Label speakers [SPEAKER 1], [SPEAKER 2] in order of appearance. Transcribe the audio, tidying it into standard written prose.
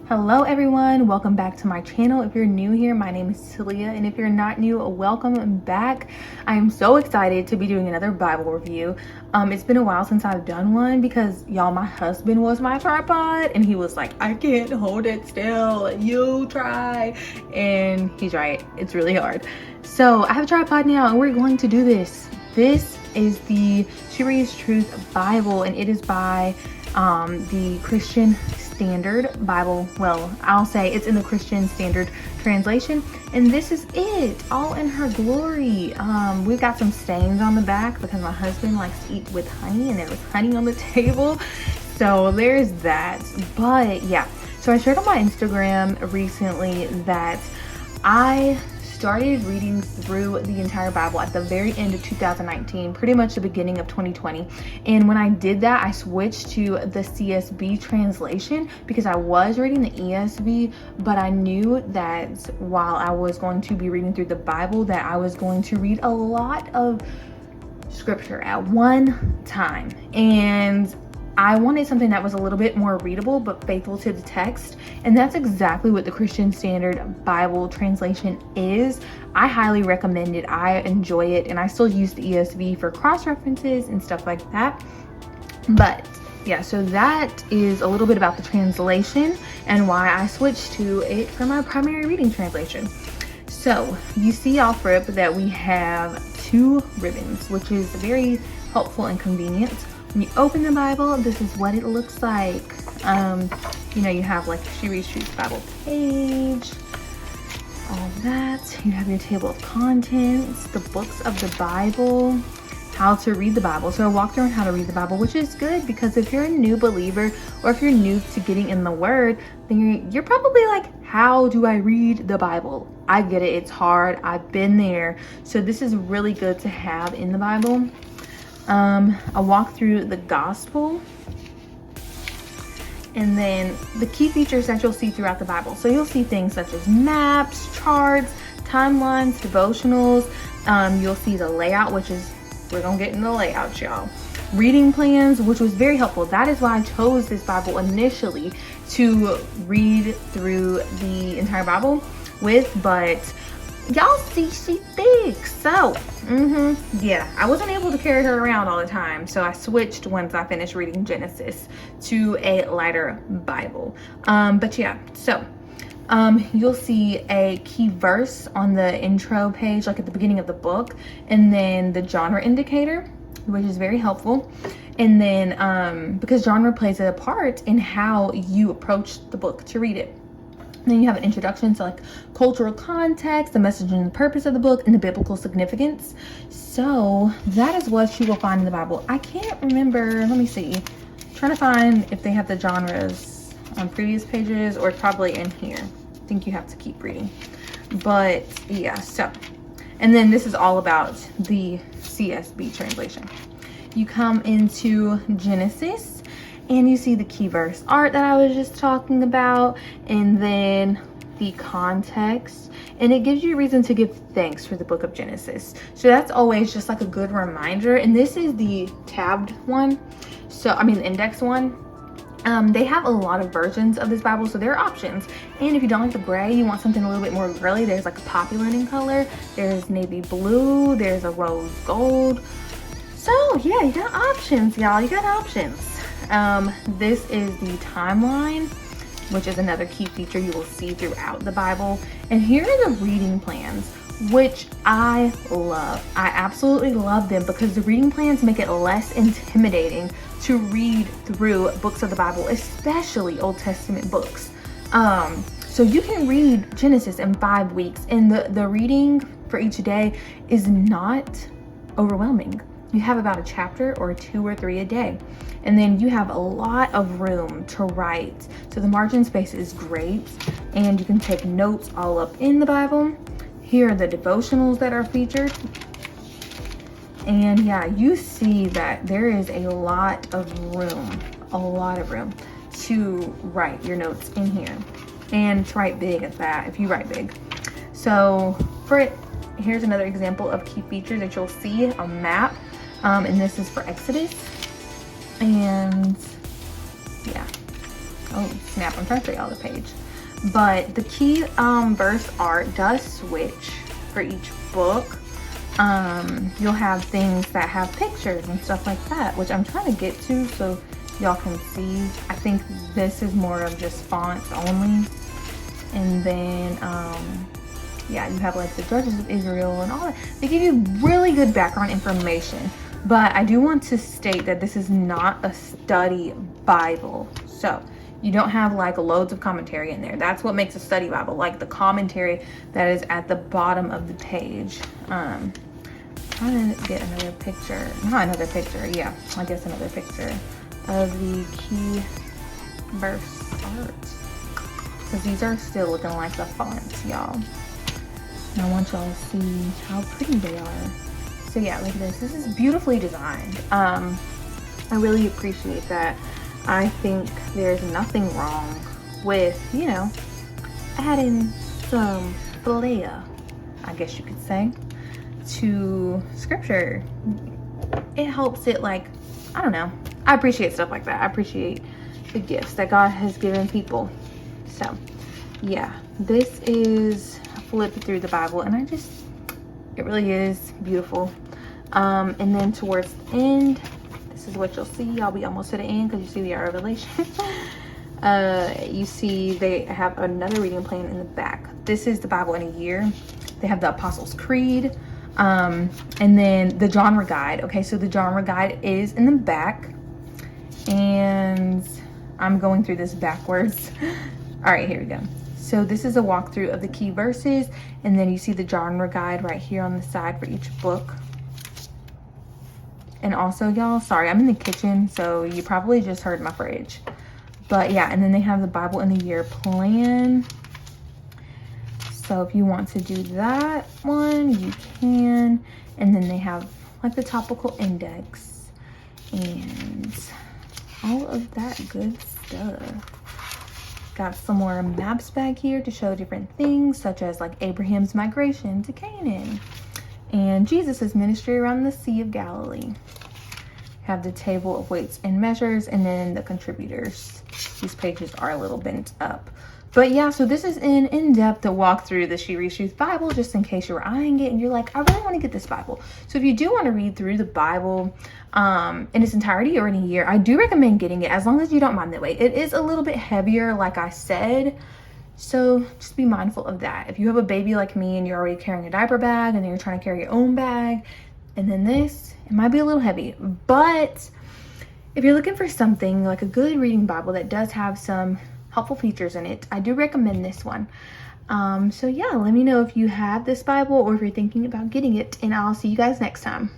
[SPEAKER 1] Hello everyone, welcome back to my channel. If you're new here, my name is Celia, and if you're not new, welcome back. I am so excited to be doing another Bible review. It's been a while since I've done one because y'all, my husband was my tripod and he was like, I can't hold it still, you try. And he's right, it's really hard. So I have a tripod now and we're going to do this. This is the Serious Truth Bible, and it is by the Christian Standard Bible. Well, I'll say it's in the Christian Standard Translation, and this is it, all in her glory. We've got some stains on the back because my husband likes to eat with honey, and there was honey on the table, so there's that. But yeah, so I shared on my Instagram recently that I started reading through the entire Bible at the very end of 2019, pretty much the beginning of 2020. And when I did that, I switched to the CSB translation because I was reading the ESV, but I knew that while I was going to be reading through the Bible, that I was going to read a lot of scripture at one time. And I wanted something that was a little bit more readable but faithful to the text, and that's exactly what the Christian Standard Bible translation is. I highly recommend it. I enjoy it, and I still use the ESV for cross-references and stuff like that. But yeah, so that is a little bit about the translation and why I switched to it for my primary reading translation. So you see off rip that we have two ribbons, which is very helpful and convenient. When you open the Bible, this is what it looks like. You have like She Reads Truth Bible page, all that. You have your table of contents, the books of the Bible, how to read the Bible. So I walked through on how to read the Bible, which is good because if you're a new believer or if you're new to getting in the Word, then you're probably like, how do I read the Bible? I get it, it's hard, I've been there. So this is really good to have in the Bible. I'll walk through the gospel and then the key features that you'll see throughout the Bible. So you'll see things such as maps, charts, timelines, devotionals. You'll see the layout, which is, we're gonna get into the layout, y'all. Reading plans, which was very helpful. That is why I chose this Bible initially to read through the entire Bible with, but y'all see she thick, so yeah, I wasn't able to carry her around all the time, so I switched once I finished reading Genesis to a lighter Bible. But yeah, so you'll see a key verse on the intro page, like at the beginning of the book, and then the genre indicator, which is very helpful. And then because genre plays a part in how you approach the book to read it. Then you have an introduction to like cultural context, the message and the purpose of the book, and the biblical significance. So that is what you will find in the Bible. I can't remember, let me see. I'm trying to find if they have the genres on previous pages or probably in here. I think you have to keep reading. But yeah, so. And then this is all about the CSB translation. You come into Genesis, and you see the key verse art that I was just talking about, and then the context, and it gives you a reason to give thanks for the book of Genesis. So that's always just like a good reminder. And this is the tabbed one, so I mean the index one. They have a lot of versions of this Bible, so there are options. And if you don't like the gray, you want something a little bit more girly, there's like a poppy linen color, there's navy blue, there's a rose gold. So yeah, you got options, y'all, you got options. This is the timeline, which is another key feature you will see throughout the Bible. And here are the reading plans, which I love. I absolutely love them because the reading plans make it less intimidating to read through books of the Bible, especially Old Testament books. So you can read Genesis in 5 weeks, and the reading for each day is not overwhelming. You have about a chapter or 2 or 3 a day. And then you have a lot of room to write. So the margin space is great, and you can take notes all up in the Bible. Here are the devotionals that are featured. And yeah, you see that there is a lot of room to write your notes in here, and to write big at that if you write big. So for it, here's another example of key features that you'll see, a map. And this is for Exodus. And yeah, Oh snap, I'm trying to show y'all the page. But the key verse art does switch for each book. You'll have things that have pictures and stuff like that, which I'm trying to get to so y'all can see. I think this is more of just fonts only. And then yeah, you have like the judges of Israel and all that. They give you really good background information. But I do want to state that this is not a study Bible. So you don't have like loads of commentary in there. That's what makes a study Bible, like the commentary that is at the bottom of the page. Trying to get another picture. Not another picture, yeah, I guess another picture of the key verse art. Because these are still looking like the fonts, y'all. And I want y'all to see how pretty they are. So yeah, look at this. This is beautifully designed. I really appreciate that. I think there's nothing wrong with, you know, adding some flair, I guess you could say, to scripture. It helps it, like, I don't know. I appreciate stuff like that. I appreciate the gifts that God has given people. So yeah, this is flipped through the Bible, and it really is beautiful. And then towards the end, this is what you'll see. I'll be almost to the end because you see we are Revelation. You see they have another reading plan in the back. This is the Bible in a year. They have the Apostles' Creed, and then the genre guide. Okay, so the genre guide is in the back, and I'm going through this backwards. All right, here we go. So this is a walkthrough of the key verses, and then you see the genre guide right here on the side for each book. And also, y'all, sorry, I'm in the kitchen, so you probably just heard my fridge. But yeah, and then they have the Bible in a year plan. So if you want to do that one, you can. And then they have like the topical index and all of that good stuff. Got some more maps back here to show different things, such as like Abraham's migration to Canaan and Jesus's ministry around the Sea of Galilee. Have the table of weights and measures, and then the contributors. These pages are a little bent up. But yeah, so this is an in-depth walk through the She Reads Truth Bible, just in case you're eyeing it and you're like, I really want to get this Bible. So if you do want to read through the Bible in its entirety or in a year, I do recommend getting it, as long as you don't mind the weight. It is a little bit heavier, like I said, so just be mindful of that. If you have a baby like me and you're already carrying a diaper bag and then you're trying to carry your own bag, and then this, it might be a little heavy. But if you're looking for something like a good reading Bible that does have some helpful features in it, I do recommend this one. So yeah, let me know if you have this Bible or if you're thinking about getting it, and I'll see you guys next time.